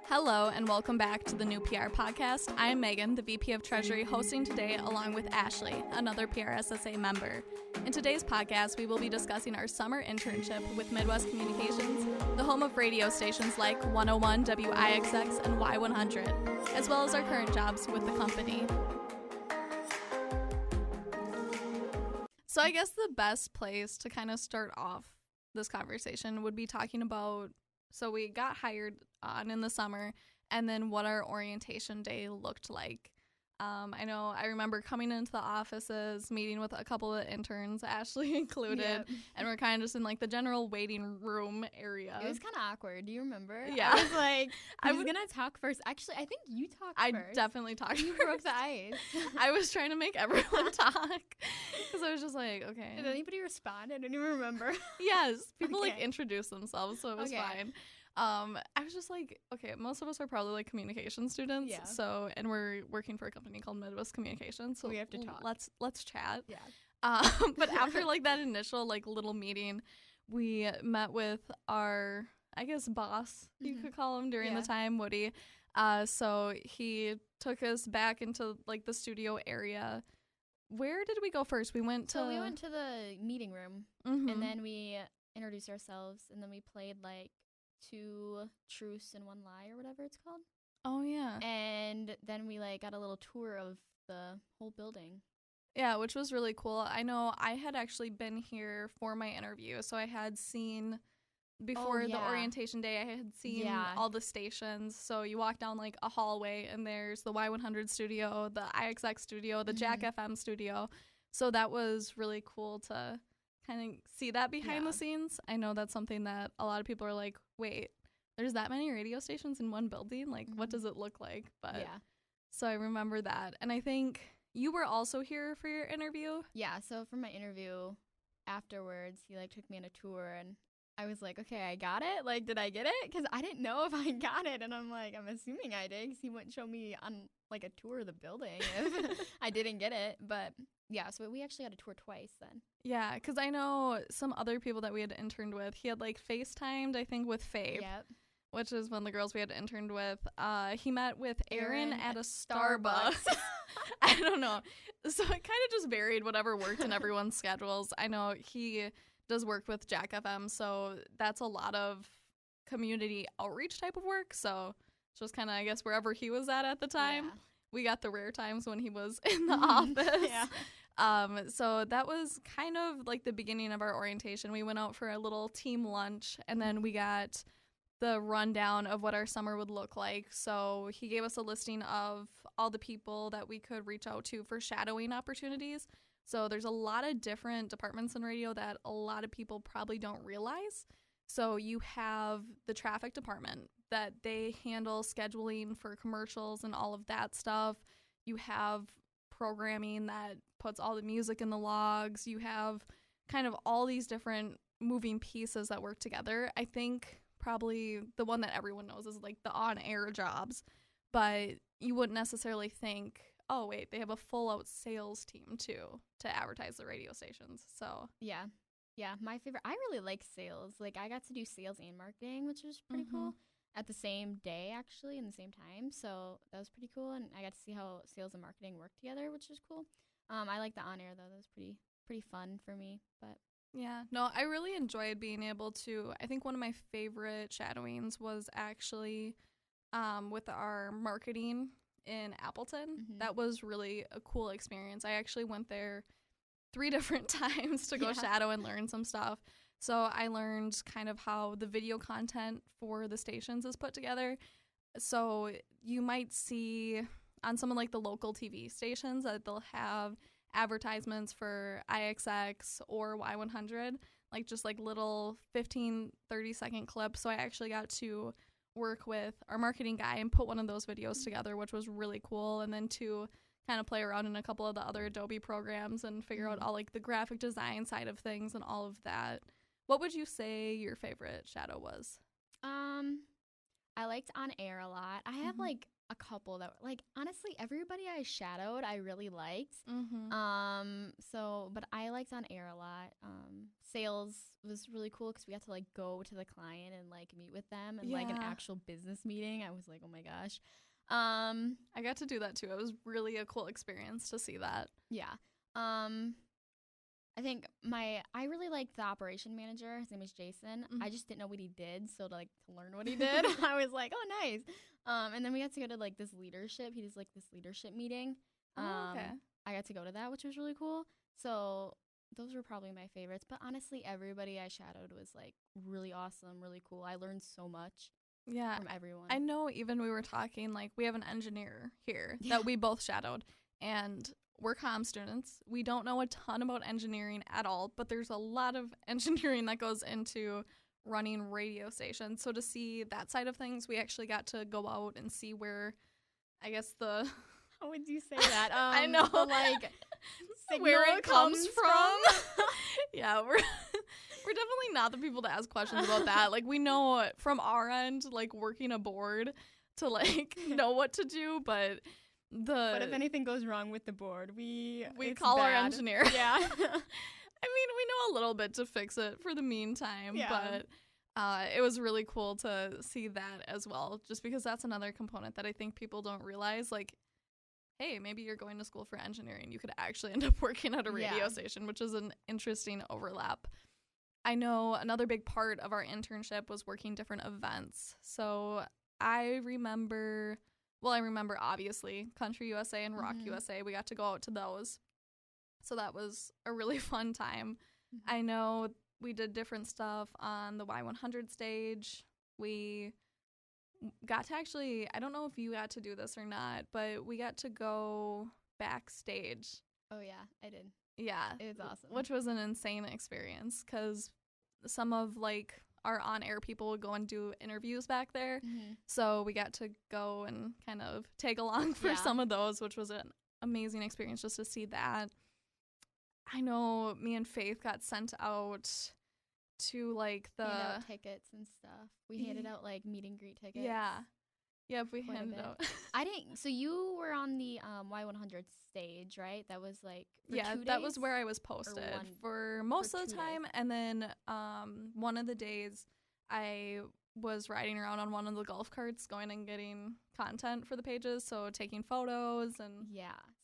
Hello and welcome back to the New PR Podcast. I'm Megan, the VP of Treasury, hosting today along with Ashley, another PRSSA member. In today's podcast, we will be discussing our summer internship with Midwest Communications, the home of radio stations like 101 WIXX and Y100, as well as our current jobs with the company. So I guess the best place to kind of start off this conversation would be talking about, so we got hired on in the summer, and then what our orientation day looked like. I remember coming into the offices, meeting with a couple of interns, Ashley included, and we're kind of just in like the general waiting room area. It was kind of awkward. Do you remember? Yeah. I was like, I was going to talk first. Actually, I think you talked first. I definitely talked You first. broke the ice. I was trying to make everyone talk because I was just like, okay. Did anybody respond? I don't even remember. Yes. People like Okay. introduced themselves, so it was Okay. fine. I was just like, okay, most of us are probably like communication students. Yeah. So, and we're working for a company called Midwest Communications. So We have to talk. Let's chat. Yeah. But after like that initial like little meeting, we met with our, I guess, boss, you could call him during Yeah. the time, Woody. So he took us back into like the studio area. Where did we go first? We went to the meeting room, Mhm. and then we introduced ourselves, and then we played like 2 truths and 1 lie or whatever it's called. Oh yeah. And then we like got a little tour of the whole building. Yeah, which was really cool. I know I had actually been here for my interview, so I had seen before the yeah. orientation day, I had seen Yeah. all the stations. So you walk down like a hallway and there's the Y100 studio, the IXX studio, the Jack FM studio. So that was really cool to kind of see that behind Yeah. the scenes. I know that's something that a lot of people are like, wait, there's that many radio stations in one building? Like, what does it look like? But Yeah. so I remember that. And I think you were also here for your interview. Yeah, so for my interview afterwards, he like took me on a tour, and I was like, okay, I got it. Like, did I get it? Because I didn't know if I got it, and I'm like, I'm assuming I did, because he wouldn't show me on like a tour of the building if I didn't get it. But yeah, so we actually had a tour twice then. Yeah, because I know some other people that we had interned with. He had like FaceTimed, I think, with Faye, Yep. which is one of the girls we had interned with. He met with Aaron Aaron at a at Starbucks. I don't know. So it kind of just varied whatever worked in everyone's schedules. I know he does work with Jack FM, so that's a lot of community outreach type of work. So it's just kind of, I guess, wherever he was at the time. Yeah. We got the rare times when he was in the office. Yeah. So that was kind of like the beginning of our orientation. We went out for a little team lunch, and then we got the rundown of what our summer would look like. So he gave us a listing of all the people that we could reach out to for shadowing opportunities. So there's a lot of different departments in radio that a lot of people probably don't realize. So you have the traffic department that they handle scheduling for commercials and all of that stuff. You have programming that puts all the music in the logs. You have kind of all these different moving pieces that work together. I think probably the one that everyone knows is like the on-air jobs, but you wouldn't necessarily think, oh wait, they have a full-out sales team too to advertise the radio stations. So Yeah. Yeah, my favorite. I really like sales. Like, I got to do sales and marketing, which was pretty cool, at the same day, actually, in the same time. So that was pretty cool, and I got to see how sales and marketing work together, which is cool. I like the on-air, though. That was pretty fun for me. But yeah, no, I really enjoyed being able to, I think one of my favorite shadowings was actually with our marketing in Appleton. That was really a cool experience. I actually went there 3 different times to go shadow and learn some stuff. So I learned kind of how the video content for the stations is put together. So you might see on some of like the local TV stations that they'll have advertisements for IXX or Y100, like just like little 15, 30-second clips. So I actually got to work with our marketing guy and put one of those videos together, which was really cool. And then to kind of play around in a couple of the other Adobe programs and figure out all like the graphic design side of things and all of that. What would you say your favorite shadow was? I liked On Air a lot. I have like a couple that were, like, honestly, everybody I shadowed I really liked. But I liked On Air a lot. Sales was really cool because we got to like go to the client and like meet with them and like an actual business meeting. I was like, oh my gosh. I got to do that too. It was really a cool experience to see that. Yeah. I think I really liked the operation manager. His name is Jason. I just didn't know what he did, so to learn what he did, I was like, oh, nice. And then we got to go to like this leadership. He does like this leadership meeting. Okay. I got to go to that, which was really cool. So those were probably my favorites. But honestly, everybody I shadowed was like really awesome, really cool. I learned so much. Yeah, from everyone. I know. Even we were talking, like, we have an engineer here that we both shadowed, and we're comm students. We don't know a ton about engineering at all, but there's a lot of engineering that goes into running radio stations. So to see that side of things, we actually got to go out and see where, I guess, the how would you say that? I know, like where it comes from. Yeah, we're definitely not the people to ask questions about that. Like, we know from our end, like, working aboard to, like, know what to do, but if anything goes wrong with the board, we call bad. Our engineer. Yeah. I mean, we know a little bit to fix it for the meantime, but it was really cool to see that as well, just because that's another component that I think people don't realize. Like, hey, maybe you're going to school for engineering. You could actually end up working at a radio station, which is an interesting overlap. I know another big part of our internship was working different events. So I remember obviously Country USA and Rock USA. We got to go out to those. So that was a really fun time. I know we did different stuff on the Y100 stage. We got to actually, I don't know if you got to do this or not, but we got to go backstage. Oh, yeah, I did. Yeah. It was awesome. Which was an insane experience because some of, like, our on-air people would go and do interviews back there. So we got to go and kind of tag along for some of those, which was an amazing experience just to see that. I know me and Faith got sent out to, like, the hand out tickets and stuff. We handed out, like, meet and greet tickets. Yeah. Yep, we handed out. I didn't. So you were on the Y100 stage, right? That was like for 2 days? That was where I was posted for most of the time, days. And then one of the days I was riding around on one of the golf carts, going and getting content for the pages, so taking photos and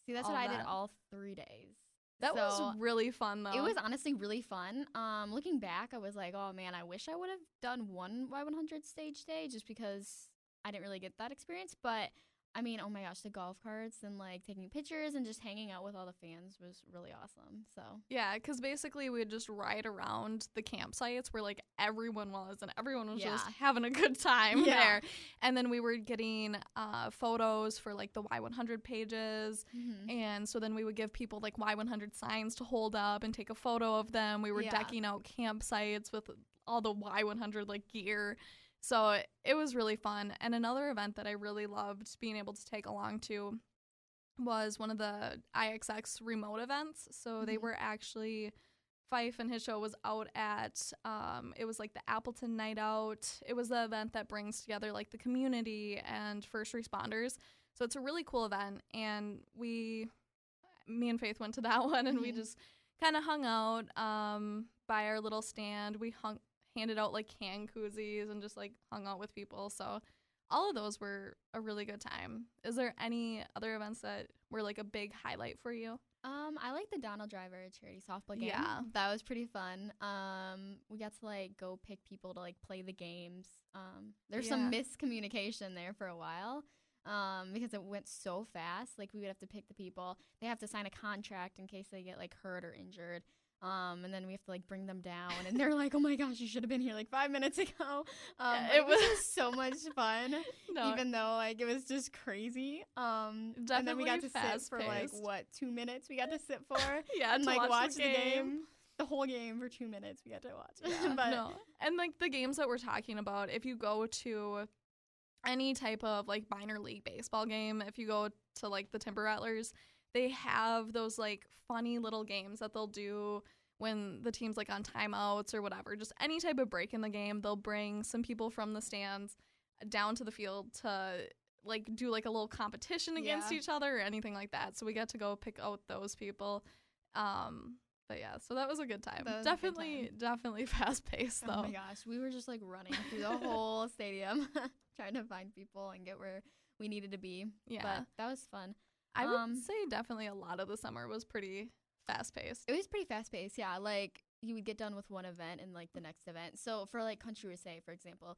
See, that's what I did all 3 days. That was really fun, though. It was honestly really fun. Looking back, I was like, oh man, I wish I would have done one Y100 stage day just because I didn't really get that experience. But I mean, oh my gosh, the golf carts and like taking pictures and just hanging out with all the fans was really awesome. So yeah, because basically we would just ride around the campsites where like everyone was, and everyone was just having a good time there. And then we were getting photos for like the Y100 pages, and so then we would give people like Y100 signs to hold up and take a photo of them. We were decking out campsites with all the Y100 like gear. So it was really fun. And another event that I really loved being able to take along to was one of the IXX remote events. So they were actually, Fife and his show was out at, it was like the Appleton Night Out. It was the event that brings together like the community and first responders. So it's a really cool event. And me and Faith went to that one, and we just kind of hung out by our little stand. We handed out like can koozies and just like hung out with people. So all of those were a really good time. Is there any other events that were like a big highlight for you? I like the Donald Driver charity softball game. Yeah. That was pretty fun. We got to like go pick people to like play the games. There's some miscommunication there for a while. Because it went so fast. Like we would have to pick the people. They have to sign a contract in case they get like hurt or injured. And then we have to like bring them down, and they're like, "Oh my gosh, you should have been here like 5 minutes ago." It was just so much fun, even though like it was just crazy. And then we got to sit for like 2 minutes. We got to sit for and like watch the game. The whole game for 2 minutes. We got to watch. And like the games that we're talking about, if you go to any type of like minor league baseball game, if you go to like the Timber Rattlers, they have those like funny little games that they'll do when the team's like on timeouts or whatever. Just any type of break in the game, they'll bring some people from the stands. down to the field to like do like a little competition against each other or anything like that. So we got to go pick out those people. But yeah, so that was a good time. Definitely fast paced though. Oh my gosh, we were just like running through the whole stadium trying to find people and get where we needed to be. Yeah. But that was fun. I would say definitely a lot of the summer was pretty fast paced. It was pretty fast paced, yeah. Like you would get done with one event and like the next event. So for like Country USA, for example,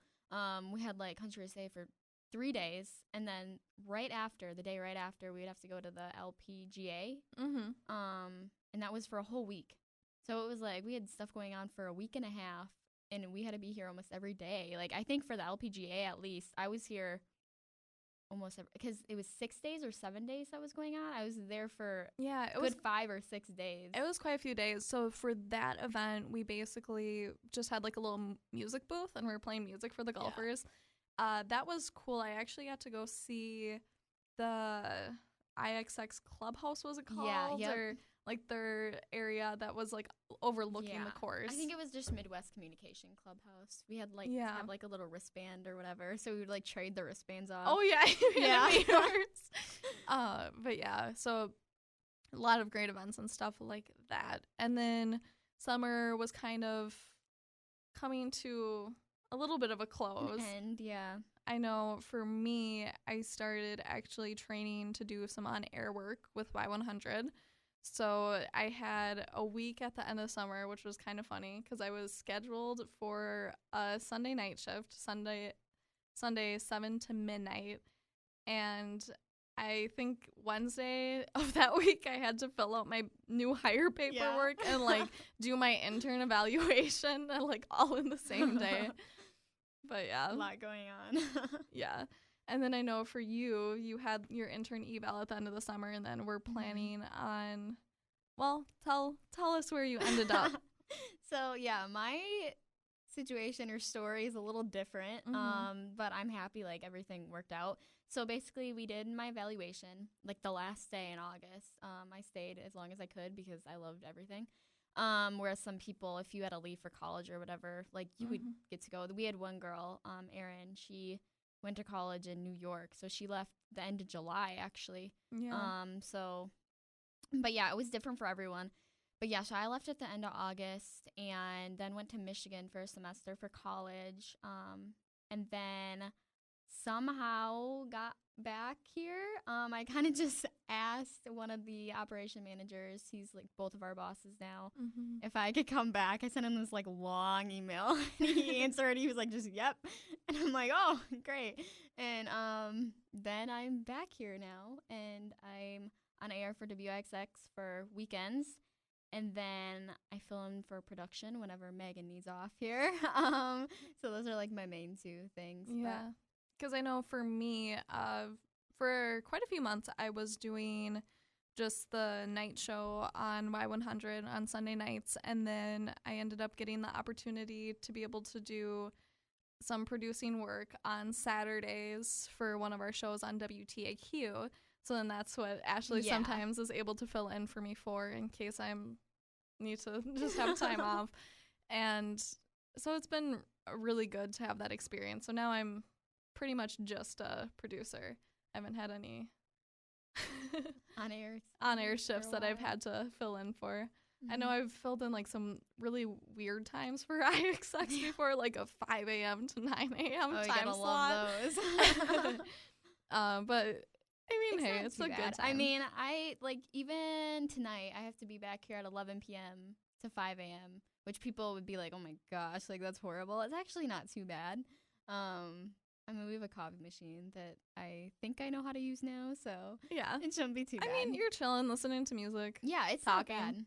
we had like Country USA for 3 days, and then the day right after, we would have to go to the LPGA. And that was for a whole week. So it was like we had stuff going on for a week and a half, and we had to be here almost every day. Like I think for the LPGA at least, I was here almost because it was 6 days or 7 days that was going on. I was there for it was 5 or 6 days. It was quite a few days. So for that event, we basically just had like a little music booth, and we were playing music for the golfers. That was cool. I actually got to go see the IXX Clubhouse, was it called? Yeah, Or like their area that was like overlooking the course. I think it was just Midwest Communication Clubhouse. We had like have like a little wristband or whatever, so we would like trade the wristbands off. Oh yeah, but yeah, so a lot of great events and stuff like that. And then summer was kind of coming to a little bit of a close. And I know for me, I started actually training to do some on-air work with Y100. So I had a week at the end of summer, which was kind of funny because I was scheduled for a Sunday night shift, Sunday 7 to midnight. And I think Wednesday of that week, I had to fill out my new hire paperwork and like do my intern evaluation like all in the same day. But yeah. A lot going on. Yeah. And then I know for you, you had your intern eval at the end of the summer, and then we're planning on, well, tell us where you ended up. So yeah, my situation or story is a little different, but I'm happy like everything worked out. So basically we did my evaluation like the last day in August. I stayed as long as I could because I loved everything. Whereas some people, if you had to leave for college or whatever, like you would get to go. We had one girl, Erin, she went to college in New York, so she left the end of July actually. But yeah, it was different for everyone. But yeah, so I left at the end of August and then went to Michigan for a semester for college, and then somehow got back here. I kind of just asked one of the operation managers, he's like both of our bosses now, if I could come back. I sent him this like long email and he answered. He was like, just yep. And I'm like, oh great. And then I'm back here now, and I'm on air for WXX for weekends, and then I fill in for production whenever Megan needs off here. So those are like my main two things. Yeah. Because I know for me, for quite a few months, I was doing just the night show on Y100 on Sunday nights, and then I ended up getting the opportunity to be able to do some producing work on Saturdays for one of our shows on WTAQ. So then that's what Ashley sometimes is able to fill in for me for in case I need to just have time off. And so it's been really good to have that experience. So now I'm pretty much just a producer. I haven't had any on-air shifts that I've had to fill in for. I know I've filled in like some really weird times for IXX before, like a 5 a.m. to 9 a.m. time slot. Love those. But I mean, it's a good time. I mean, I like even tonight I have to be back here at 11 p.m. to 5 a.m., which people would be like, oh my gosh, like that's horrible. It's actually not too bad. I mean, we have a coffee machine that I think I know how to use now, so yeah, it shouldn't be too bad. I mean, you're chilling, listening to music. Yeah, it's talking. Not bad.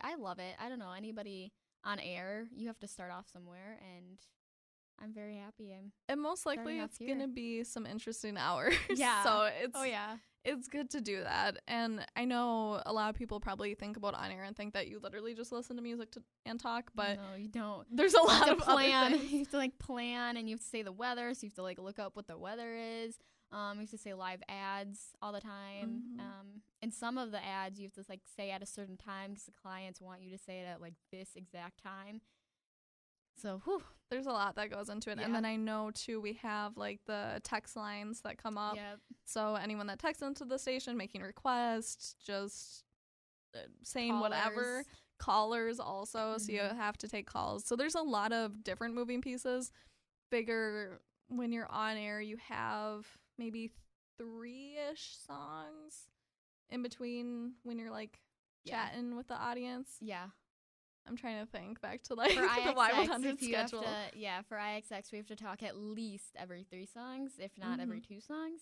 I love it. I don't know, anybody on air, you have to start off somewhere, and I'm very happy. And most likely it's going to be some interesting hours. Yeah. So it's good to do that. And I know a lot of people probably think about on air and think that you literally just listen to music and talk, but no, you don't. There's a lot of plan. other things. You have to like plan, and you have to say the weather, so you have to like look up what the weather is. You have to say live ads all the time. And some of the ads you have to like say at a certain time because the clients want you to say it at like this exact time. So, whew. There's a lot that goes into it. Yeah. And then I know, too, we have, like, the text lines that come up. Yep. So anyone that texts into the station making requests, just saying Callers. whatever. Callers also, so you have to take calls. So there's a lot of different moving pieces. Figure when you're on air, you have maybe 3-ish songs in between when you're, like, chatting with the audience. Yeah. I'm trying to think back to, like, For the IXX, Y100 if you have schedule. for IXX, we have to talk at least every 3 songs, if not every 2 songs.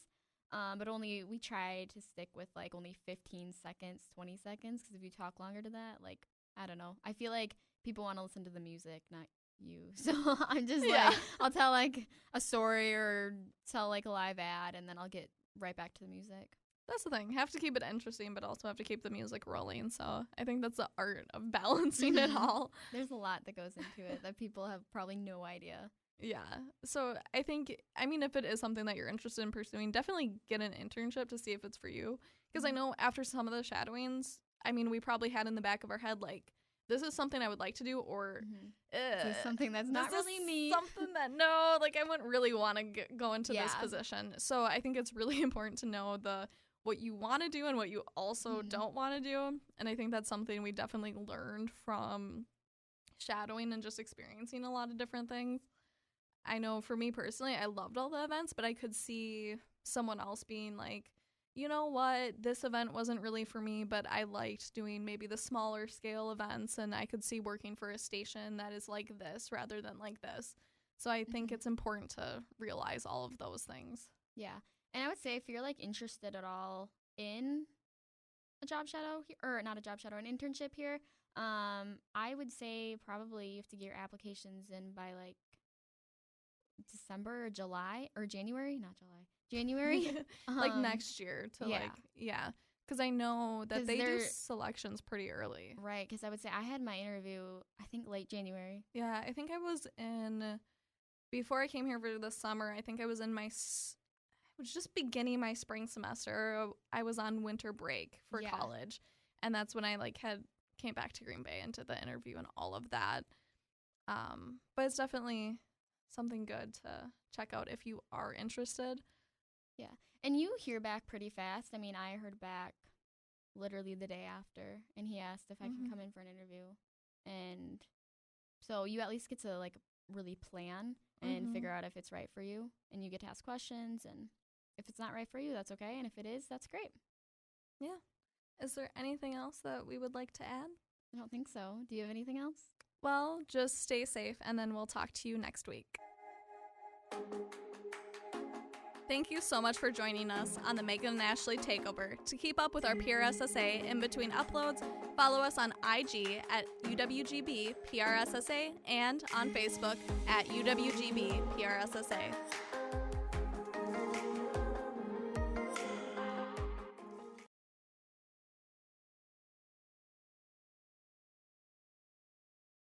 But we try to stick with, like, only 15 seconds, 20 seconds, because if you talk longer to that, like, I don't know. I feel like people want to listen to the music, not you. So I'm just, like, I'll tell, like, a story or tell, like, a live ad, and then I'll get right back to the music. That's the thing. Have to keep it interesting, but also have to keep the music rolling. So I think that's the art of balancing it all. There's a lot that goes into it that people have probably no idea. Yeah. So I think, if it is something that you're interested in pursuing, definitely get an internship to see if it's for you. Because I know after some of the shadowings, we probably had in the back of our head, like, this is something I would like to do, or This is something that's not really me. Something that, no, like, I wouldn't really want to go into this position. So I think it's really important to know what you want to do and what you also don't want to do. And I think that's something we definitely learned from shadowing and just experiencing a lot of different things. I know for me personally, I loved all the events, but I could see someone else being like, you know what, this event wasn't really for me, but I liked doing maybe the smaller scale events, and I could see working for a station that is like this rather than like this. So I think it's important to realize all of those things. Yeah. And I would say if you're, like, interested at all in a job shadow, or not a job shadow, an internship here, I would say probably you have to get your applications in by, like, December or July or January, not July, January, like next year to because I know that they do selections pretty early. Right, because I would say I had my interview, I think, late January. Yeah, I think I was before I came here for the summer, I think I was in I was just beginning my spring semester. I was on winter break for college, and that's when I, like, came back to Green Bay and did the interview and all of that. But it's definitely something good to check out if you are interested. Yeah. And you hear back pretty fast. I heard back literally the day after, and he asked if I can come in for an interview. And so you at least get to, like, really plan and figure out if it's right for you, and you get to ask questions, and if it's not right for you, that's okay, and if it is, that's great. Yeah. Is there anything else that we would like to add? I don't think so. Do you have anything else? Well, just stay safe, and then we'll talk to you next week. Thank you so much for joining us on the Megan and Ashley Takeover. To keep up with our PRSSA in between uploads, follow us on IG at UWGB PRSSA and on Facebook at UWGB PRSSA.